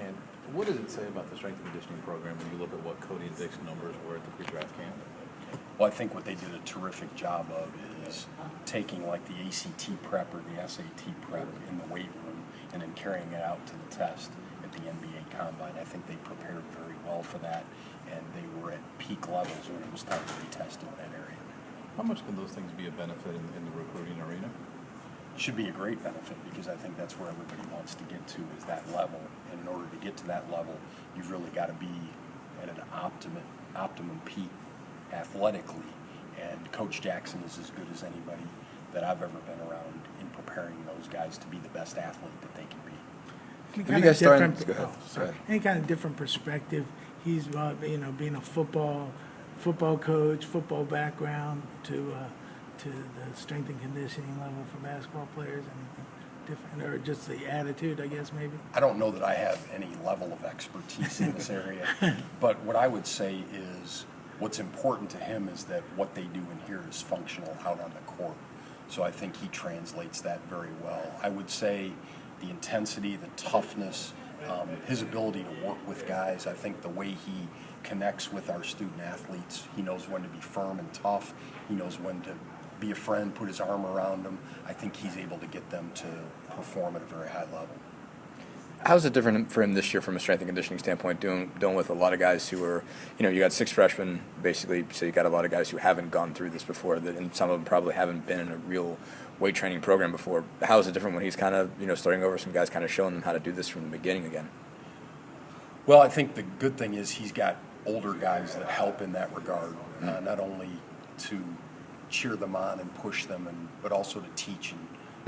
And what does it say about the strength and conditioning program when you look at what Cody and Vic's numbers were at the pre-draft camp? Well, I think what they did a terrific job of is taking like the ACT prep or the SAT prep in the weight room and then carrying it out to the test at the NBA Combine. I think they prepared very well for that, and they were at peak levels when it was time to be tested in that area. How much can those things be a benefit in the recruiting arena? Should be a great benefit because I think that's where everybody wants to get to is that level. And in order to get to that level, you've really got to be at an optimum peak athletically. And Coach Jackson is as good as anybody that I've ever been around in preparing those guys to be the best athlete that they can be. You guys starting? Go ahead. Any kind of different perspective. He's being a football coach, football background to the strength and conditioning level for basketball players, and different, or just the attitude, I guess, maybe? I don't know that I have any level of expertise in this area, but what I would say is what's important to him is that what they do in here is functional out on the court. So I think he translates that very well. I would say the intensity, the toughness, his ability to work with guys, I think the way he connects with our student athletes, he knows when to be firm and tough, he knows when to be a friend, put his arm around them. I think he's able to get them to perform at a very high level. How's it different for him this year from a strength and conditioning standpoint, dealing with a lot of guys who are, you got 6 freshmen, basically, so you got a lot of guys who haven't gone through this before, and some of them probably haven't been in a real weight training program before. How is it different when he's kind of, starting over some guys, kind of showing them how to do this from the beginning again? Well, I think the good thing is he's got older guys that help in that regard, not only to cheer them on and push them, but also to teach and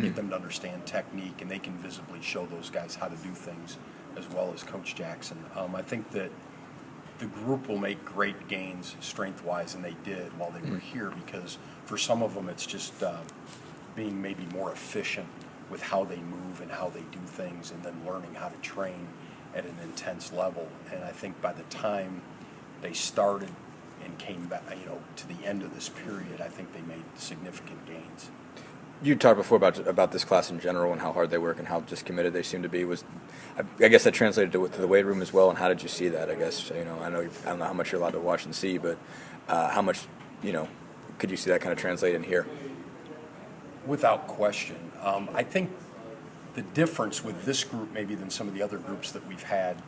get them to understand technique, and they can visibly show those guys how to do things as well as Coach Jackson. I think that the group will make great gains strength-wise, and they did while they were here, because for some of them it's just being maybe more efficient with how they move and how they do things, and then learning how to train at an intense level. And I think by the time they started and came back, to the end of this period, I think they made significant gains. You talked before about this class in general and how hard they work and how just committed they seem to be. I guess that translated to the weight room as well. And how did you see that? I guess I don't know how much you're allowed to watch and see, but how much could you see that kind of translate in here? Without question, I think the difference with this group maybe than some of the other groups that we've had,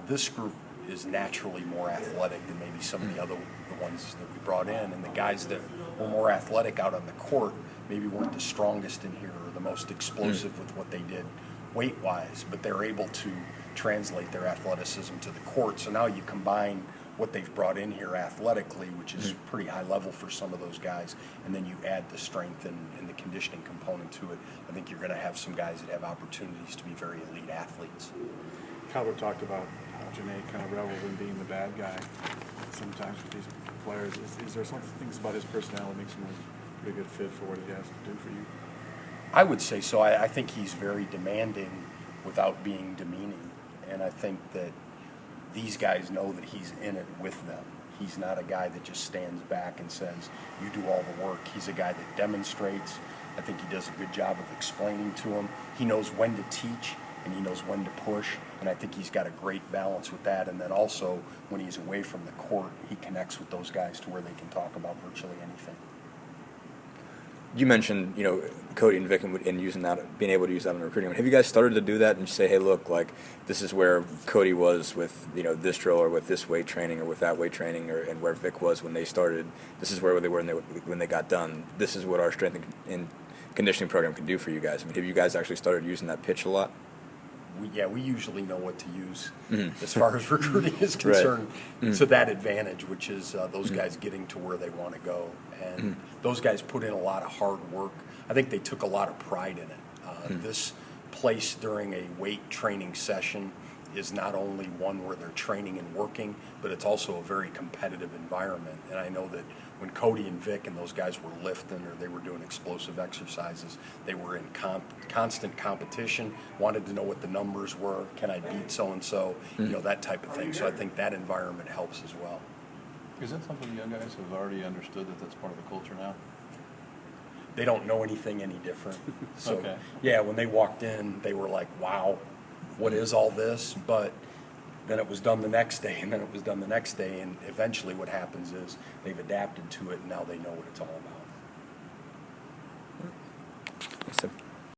this group is naturally more athletic than maybe some of the ones that we brought in, and the guys that were more athletic out on the court maybe weren't the strongest in here or the most explosive with what they did weight-wise, but they're able to translate their athleticism to the court. So now you combine what they've brought in here athletically, which is pretty high level for some of those guys, and then you add the strength and the conditioning component to it. I think you're going to have some guys that have opportunities to be very elite athletes. Calvert talked about how Janae kind of reveled in being the bad guy sometimes with these players. Is there some things about his personality that makes him a pretty good fit for what he has to do for you? I would say so. I think he's very demanding without being demeaning, and I think that these guys know that he's in it with them. He's not a guy that just stands back and says, you do all the work. He's a guy that demonstrates. I think he does a good job of explaining to them. He knows when to teach and he knows when to push, and I think he's got a great balance with that. And then also, when he's away from the court, he connects with those guys to where they can talk about virtually anything. You mentioned, Cody and Vic and using that, being able to use that in recruiting. Have you guys started to do that and say, hey, look, like this is where Cody was with, this drill or with this weight training or with that weight training, and where Vic was when they started. This is where they were when they got done. This is what our strength and conditioning program can do for you guys. Have you guys actually started using that pitch a lot? We usually know what to use as far as recruiting is concerned to that advantage, which is those guys getting to where they want to go. And those guys put in a lot of hard work. I think they took a lot of pride in it. This place during a weight training session is not only one where they're training and working, but it's also a very competitive environment. And I know that when Cody and Vic and those guys were lifting or they were doing explosive exercises, they were in constant competition, wanted to know what the numbers were, can I beat so-and-so, that type of thing. So I think that environment helps as well. Is that something the young guys have already understood that that's part of the culture now? They don't know anything any different. So, Okay. yeah, when they walked in, they were like, wow, what is all this? But then it was done the next day, and then it was done the next day, and eventually what happens is they've adapted to it, and now they know what it's all about.